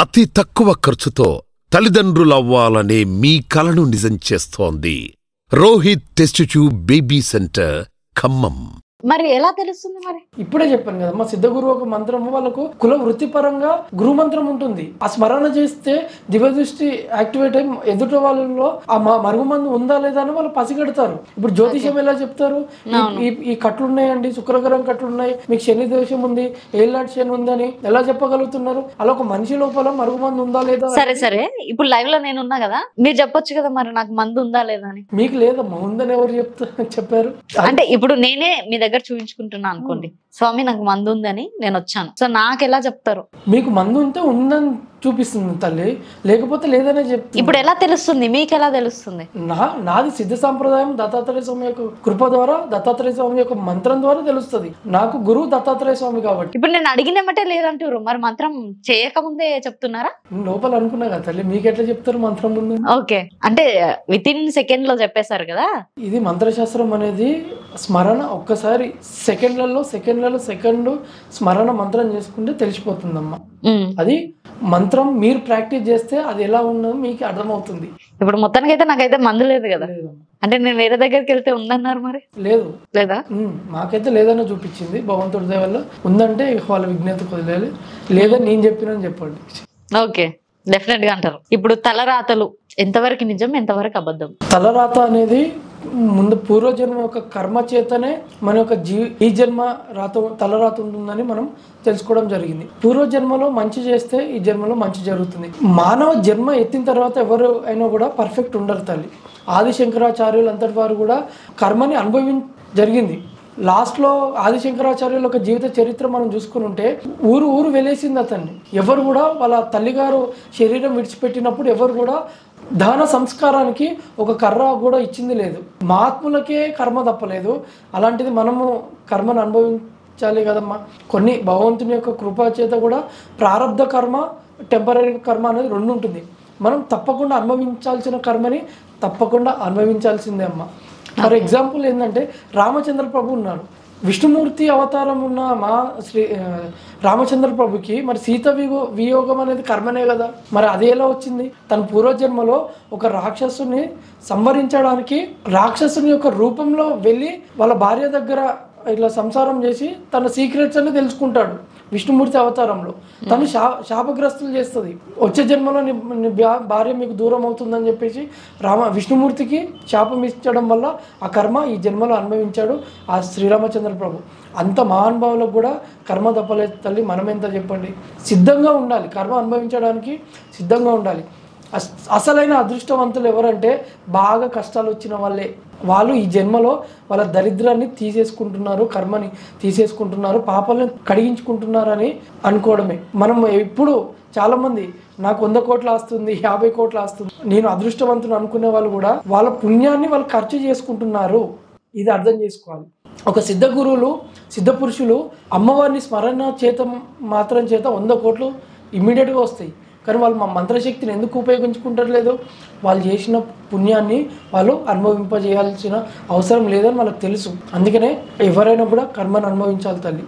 అతి తక్కువ ఖర్చుతో తల్లిదండ్రులవ్వాలనే మీ కలను నిజం చేస్తోంది Rohit test tube baby centre Khammam. మరి ఎలా తెలుస్తుంది? మరి ఇప్పుడే చెప్పాను కదా మా సిద్ధ గురువు ఒక మంత్రము వాళ్ళకు కుల వృత్తిపరంగా గురు మంత్రం ఉంటుంది. ఆ స్మరణ చేస్తే దివ్యదృష్టి యాక్టివేట్ అయ్యి ఎదుట వాళ్ళలో ఆ మరుగుమందు ఉందా లేదా అని వాళ్ళు పసిగడతారు. ఇప్పుడు జ్యోతిషం ఎలా చెప్తారు? ఈ కట్లున్నాయండి, శుక్రగ్రహం కట్లున్నాయి, మీకు శని దోషం ఉంది, ఏళ్ళనాటి శని ఉందని ఎలా చెప్పగలుగుతున్నారు? అలా ఒక మనిషి లోపల మరుగుమందు ఉందా లేదా? సరే ఇప్పుడు లైవ్ లో నేను ఉన్నా కదా, మీరు చెప్పొచ్చు కదా మరి నాకు మందు ఉందా లేదా అని. మీకు లేదమ్మా, ఉందని ఎవరు చెప్పారు? అంటే ఇప్పుడు నేనే మీ దగ్గర చూపించుకుంటున్నా అనుకోండి, స్వామి నాకు మందు ఉందని నేను వచ్చాను, సో నాకు ఎలా చెప్తారు? మీకు మందు ఉంటే ఉందని చూపిస్తుంది తల్లి, లేకపోతే లేదనే చెప్తుంది. ఇప్పుడు ఎలా తెలుస్తుంది? మీకు ఎలా తెలుస్తుంది? నాది సిద్ధ సాంప్రదాయం దత్తాత్రేయ స్వామి యొక్క కృప ద్వారా, దత్తాత్రేయ స్వామి యొక్క మంత్రం ద్వారా తెలుస్తుంది. నాకు గురువు దత్తాత్రేయ స్వామి కాబట్టి. ఇప్పుడు నేను అడిగినమ్మటే లేదంటారు, మరి మంత్రం చేయకముందే చెప్తున్నారా? లోపల అనుకున్నా కదా తల్లి, మీకు ఎట్లా చెప్తారు మంత్రం ముందు? ఓకే, అంటే విత్ ఇన్ సెకండ్ లో చెప్పేశారు కదా. ఇది మంత్రశాస్త్రం అనేది స్మరణ ఒక్కసారి సెకండ్లలో సెకండ్ స్మరణ మంత్రం చేసుకుంటే తెలిసిపోతుందమ్మా. అది మంత్రం మీరు ప్రాక్టీస్ చేస్తే అది ఎలా ఉన్నదో మీకు అర్థమవుతుంది. ఇప్పుడు మొత్తానికి అయితే నాకైతే మందు లేదు కదా, అంటే నేను వేరే దగ్గరికి వెళ్తే ఉందన్నారు, మరి లేదు లేదా? మాకైతే లేదన్నా చూపించింది భగవంతుడి దయ వల్ల. ఉందంటే వాళ్ళ విజ్ఞత వదిలేయాలి, లేదని నేను చెప్పినని చెప్పండి. ఓకే, డెఫినెట్ గా అంటారు. ఇప్పుడు తలరాతలు ఎంతవరకు నిజం, ఎంతవరకు అబద్ధం? తలరాత అనేది ముందు పూర్వజన్మ యొక్క కర్మ చేతనే మన యొక్క ఈ జన్మ తలరాత ఉంటుందని మనం తెలుసుకోవడం జరిగింది. పూర్వజన్మలో మంచి చేస్తే ఈ జన్మలో మంచి జరుగుతుంది. మానవ జన్మ ఎత్తిన తర్వాత ఎవరు అయినా కూడా పర్ఫెక్ట్ ఉండరు తల్లి. ఆది శంకరాచార్యులు అంతటి వారు కూడా కర్మని జరిగింది. లాస్ట్లో ఆది శంకరాచార్యుల యొక్క జీవిత చరిత్ర మనం చూసుకుని ఉంటే ఊరు వెలేసింది అతన్ని. ఎవరు కూడా వాళ్ళ తల్లిగారు శరీరం విడిచిపెట్టినప్పుడు ఎవరు కూడా దహన సంస్కారానికి ఒక కర్ర కూడా ఇచ్చింది లేదు. మహాత్ములకే కర్మ తప్పలేదు, అలాంటిది మనము కర్మను అనుభవించాలి కదమ్మా. కొన్ని భగవంతుని యొక్క కృపా చేత కూడా ప్రారంధ కర్మ, టెంపరీ కర్మ అనేది రెండు ఉంటుంది. మనం తప్పకుండా అనుభవించాల్సిన కర్మని తప్పకుండా అనుభవించాల్సిందే అమ్మ. ఫర్ ఎగ్జాంపుల్ ఏంటంటే రామచంద్ర ప్రభు ఉన్నాడు, విష్ణుమూర్తి అవతారం ఉన్న మా రామచంద్ర ప్రభుకి మరి సీత వియోగం అనేది కర్మనే కదా. మరి అది ఎలా వచ్చింది? తన పూర్వజన్మలో ఒక రాక్షసుని సంహరించడానికి రాక్షసుని యొక్క రూపంలో వెళ్ళి వాళ్ళ భార్య దగ్గర ఇట్లా సంసారం చేసి తన సీక్రెట్స్ అన్ని తెలుసుకుంటాడు. విష్ణుమూర్తి అవతారంలో తను శాపగ్రస్తులు చేస్తుంది. వచ్చే జన్మలో భార్య మీకు దూరం అవుతుందని చెప్పేసి విష్ణుమూర్తికి శాపం ఇచ్చడం వల్ల ఆ కర్మ ఈ జన్మలో అనుభవించాడు ఆ శ్రీరామచంద్ర ప్రభు. అంత మహానుభావులకు కూడా కర్మ తప్పలేదు తల్లి. మనం ఎంత చెప్పండి, సిద్ధంగా ఉండాలి, కర్మ అనుభవించడానికి సిద్ధంగా ఉండాలి. అసలైన అదృష్టవంతులు ఎవరంటే బాగా కష్టాలు వచ్చిన వాళ్ళే. వాళ్ళు ఈ జన్మలో వాళ్ళ దరిద్రాన్ని తీసేసుకుంటున్నారు, కర్మని తీసేసుకుంటున్నారు, పాపాలను కడిగించుకుంటున్నారని అనుకోవడమే. మనం ఎప్పుడు చాలామంది నాకు 100 కోట్ల ఆస్తుంది, 50 కోట్ల ఆస్తుంది, నేను అదృష్టవంతులు అనుకునే వాళ్ళు కూడా వాళ్ళ పుణ్యాన్ని వాళ్ళు ఖర్చు చేసుకుంటున్నారు. ఇది అర్థం చేసుకోవాలి. ఒక సిద్ధ గురువులు, సిద్ధ పురుషులు అమ్మవారిని స్మరణ మాత్రం చేత 100 కోట్లు ఇమ్మీడియట్గా వస్తాయి. కానీ వాళ్ళు మా మంత్రశక్తిని ఎందుకు ఉపయోగించుకుంటలేదు? వాళ్ళు చేసిన పుణ్యాన్ని వాళ్ళు అనుభవింపజేయాల్సిన అవసరం లేదని వాళ్ళకి తెలుసు. అందుకనే ఎవరైనా కూడా కర్మను అనుభవించాలి తల్లి.